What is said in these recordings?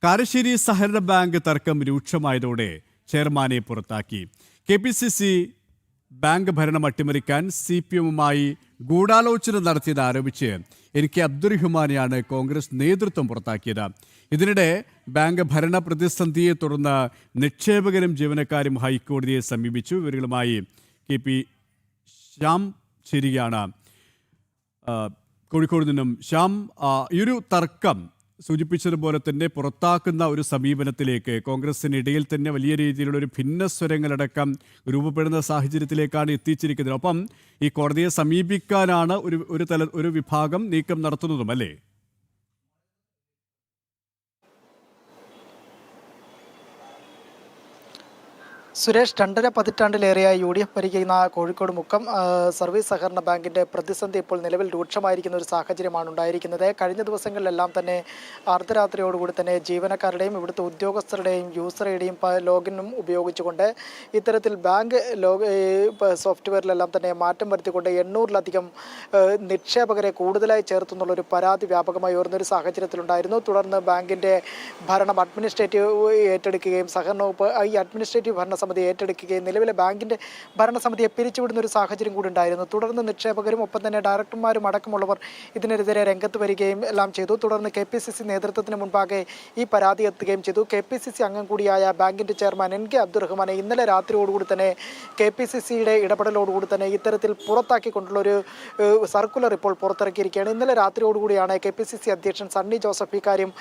കാരശ്ശേരി സഹകരണ ബാങ്ക് തർക്കം രൂക്ഷമായതോടെ ചെയർമാനെ പുറത്താക്കി. KPCC ബാങ്ക് ഭരണം അട്ടിമറിക്കാൻ CPM-മായി ഗൂഢാലോചന നടത്തിയത് ആരോപിച്ച് NK അബ്ദുറഹ്മാനെയാണ് കോൺഗ്രസ് നേതൃത്വം പുറത്താക്കിയത്. ഇതിനിടെ ബാങ്ക് ഭരണ പ്രതിസന്ധിയെ തുടർന്ന് നിക്ഷേപകരും ജീവനക്കാരും ഹൈക്കോടതിയെ സമീപിച്ചു. ഇവരുമായി KP ശ്യാം ചേരുകയാണ് കോഴിക്കോട് നിന്നും. ശ്യാം, ഈ ഒരു തർക്കം സൂചിപ്പിച്ചതുപോലെ തന്നെ പുറത്താക്കുന്ന ഒരു സമീപനത്തിലേക്ക് കോൺഗ്രസിനിടയിൽ തന്നെ വലിയ രീതിയിലുള്ള ഒരു ഭിന്നസ്വരങ്ങളടക്കം രൂപപ്പെടുന്ന സാഹചര്യത്തിലേക്കാണ് എത്തിച്ചിരിക്കുന്നത്. ഒപ്പം ഈ കോടതിയെ സമീപിക്കാനാണ് ഒരു വിഭാഗം നീക്കം നടത്തുന്നതും, അല്ലേ? സുരേഷ്, 2.5 പതിറ്റാണ്ടിലേറെയായി UDF ഭരിക്കുന്ന കോഴിക്കോട് മുക്കം സർവീസ് സഹകരണ ബാങ്കിൻ്റെ പ്രതിസന്ധി ഇപ്പോൾ നിലവിൽ രൂക്ഷമായിരിക്കുന്ന ഒരു സാഹചര്യമാണ് ഉണ്ടായിരിക്കുന്നത്. കഴിഞ്ഞ ദിവസങ്ങളിലെല്ലാം തന്നെ അർദ്ധരാത്രിയോടുകൂടി തന്നെ ജീവനക്കാരുടെയും ഇവിടുത്തെ ഉദ്യോഗസ്ഥരുടെയും യൂസർ ഐഡിയും ലോഗിനും ഉപയോഗിച്ചുകൊണ്ട് ഇത്തരത്തിൽ ബാങ്ക് സോഫ്റ്റ്വെയറിലെല്ലാം തന്നെ മാറ്റം വരുത്തിക്കൊണ്ട് 800-ലധികം നിക്ഷേപകരെ കൂടുതലായി ചേർത്തുന്നുള്ളൊരു പരാതി വ്യാപകമായി ഉയർന്നൊരു സാഹചര്യത്തിലുണ്ടായിരുന്നു. തുടർന്ന് ബാങ്കിൻ്റെ ഭരണം അഡ്മിനിസ്ട്രേറ്റീവ് ഏറ്റെടുക്കുകയും സഹകരണ വകുപ്പ് ഈ അഡ്മിനിസ്ട്രേറ്റീവ് ഭരണസമിതി ഏറ്റെടുക്കുകയും നിലവിലെ ബാങ്കിൻ്റെ ഭരണസമിതിയെ പിരിച്ചുവിടുന്ന ഒരു സാഹചര്യം കൂടി ഉണ്ടായിരുന്നു. തുടർന്ന് നിക്ഷേപകരും ഒപ്പം തന്നെ ഡയറക്ടർമാരും അടക്കമുള്ളവർ ഇതിനെതിരെ രംഗത്ത് വരികയും എല്ലാം ചെയ്തു. തുടർന്ന് KPCC നേതൃത്വത്തിന് മുൻപാകെ ഈ പരാതി എത്തുകയും ചെയ്തു. KPCC അംഗം കൂടിയായ ബാങ്കിൻ്റെ ചെയർമാൻ NK അബ്ദുറഹ്മാനെ ഇന്നലെ രാത്രിയോടുകൂടി തന്നെ KPCCയുടെ ഇടപെടലോടുകൂടി തന്നെ ഇത്തരത്തിൽ പുറത്താക്കിക്കൊണ്ടുള്ളൊരു സർക്കുലർ ഇപ്പോൾ പുറത്തിറക്കിയിരിക്കുകയാണ്. ഇന്നലെ രാത്രിയോടുകൂടിയാണ് KPCC അധ്യക്ഷൻ സണ്ണി ജോസഫ് ഇക്കാര്യം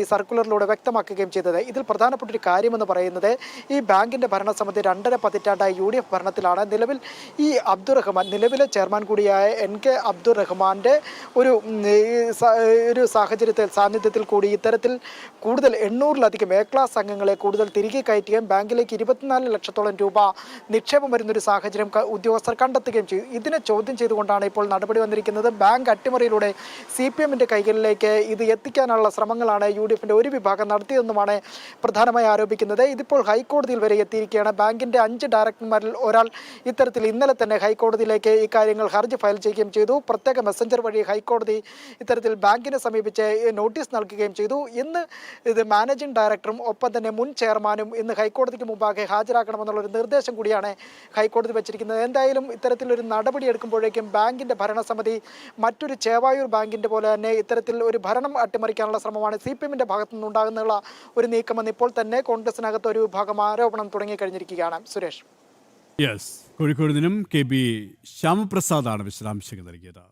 ഈ സർക്കുലറിലൂടെ വ്യക്തമാക്കുകയും ചെയ്തത്. ഇതിൽ പ്രധാനപ്പെട്ട ഒരു കാര്യമെന്ന് പറയുന്നത് ഈ ബാങ്കിൻ്റെ ഭരണസമിതി 2.5 പതിറ്റാണ്ടായി UDF ഭരണത്തിലാണ്. നിലവിൽ ഈ അബ്ദുറഹ്മാൻ, നിലവിലെ ചെയർമാൻ കൂടിയായ NK അബ്ദുറഹ്മാൻ്റെ ഒരു സാന്നിധ്യത്തിൽ കൂടി ഇത്തരത്തിൽ കൂടുതൽ 800-ലധികം A ക്ലാസ് അംഗങ്ങളെ കൂടുതൽ തിരികെ കയറ്റുകയും ബാങ്കിലേക്ക് 24 ലക്ഷത്തോളം രൂപ നിക്ഷേപം വരുന്നൊരു സാഹചര്യം ഉദ്യോഗസ്ഥർ കണ്ടെത്തുകയും ചെയ്തു. ഇതിനെ ചോദ്യം ചെയ്തുകൊണ്ടാണ് ഇപ്പോൾ നടപടി വന്നിരിക്കുന്നത്. ബാങ്ക് അട്ടിമറിയിലൂടെ CPM-ന്റെ കൈകളിലേക്ക് ഇത് എത്തിക്കാനുള്ള ശ്രമങ്ങളാണ് UDF-ന്റെ ഒരു വിഭാഗം നടത്തിയതെന്നുമാണ് പ്രധാനമായി ആരോപിക്കുന്നത്. ഇതിപ്പോൾ ഹൈക്കോടതിയിൽ വരെ എത്തിയിരിക്കുകയാണ്. ബാങ്കിൻ്റെ 5 ഡയറക്ടർമാരിൽ ഒരാൾ ഇത്തരത്തിൽ ഇന്നലെ തന്നെ ഹൈക്കോടതിയിലേക്ക് ഇക്കാര്യങ്ങൾ ഹർജി ഫയൽ ചെയ്യുകയും ചെയ്തു. പ്രത്യേക മെസ്സഞ്ചർ വഴി ഹൈക്കോടതി ഇത്തരത്തിൽ ബാങ്കിനെ സമീപിച്ച് നോട്ടീസ് നൽകുകയും ചെയ്തു. ഇന്ന് ഇത് മാനേജിംഗ് ഡയറക്ടറും ഒപ്പം തന്നെ മുൻ ചെയർമാനും ഇന്ന് ഹൈക്കോടതിക്ക് മുമ്പാകെ ഹാജരാക്കണമെന്നുള്ളൊരു നിർദ്ദേശം കൂടിയാണ് ഹൈക്കോടതി വെച്ചിരിക്കുന്നത്. എന്തായാലും ഇത്തരത്തിലൊരു നടപടി എടുക്കുമ്പോഴേക്കും ബാങ്കിൻ്റെ ഭരണസമിതി മറ്റൊരു ചേവായൂർ ബാങ്കിൻ്റെ പോലെ തന്നെ ഇത്തരത്തിൽ ഒരു ഭരണം അട്ടിമറിക്കാനുള്ള ശ്രമമാണ് CPM-ന്റെ ഭാഗത്തു നിന്നുണ്ടാകുന്നുള്ള ഒരു നീക്കമെന്ന് ഇപ്പോൾ തന്നെ കോൺഗ്രസിനകത്ത് ഒരു വിഭാഗം ആരോപണം തുടങ്ങിക്കഴിഞ്ഞിരിക്കുകയാണ്. സുരേഷ്, കോഴിക്കോട് നിന്നും KB ശ്യാമപ്രസാദാണ് വിശദാംശങ്ങൾ നൽകിയത്.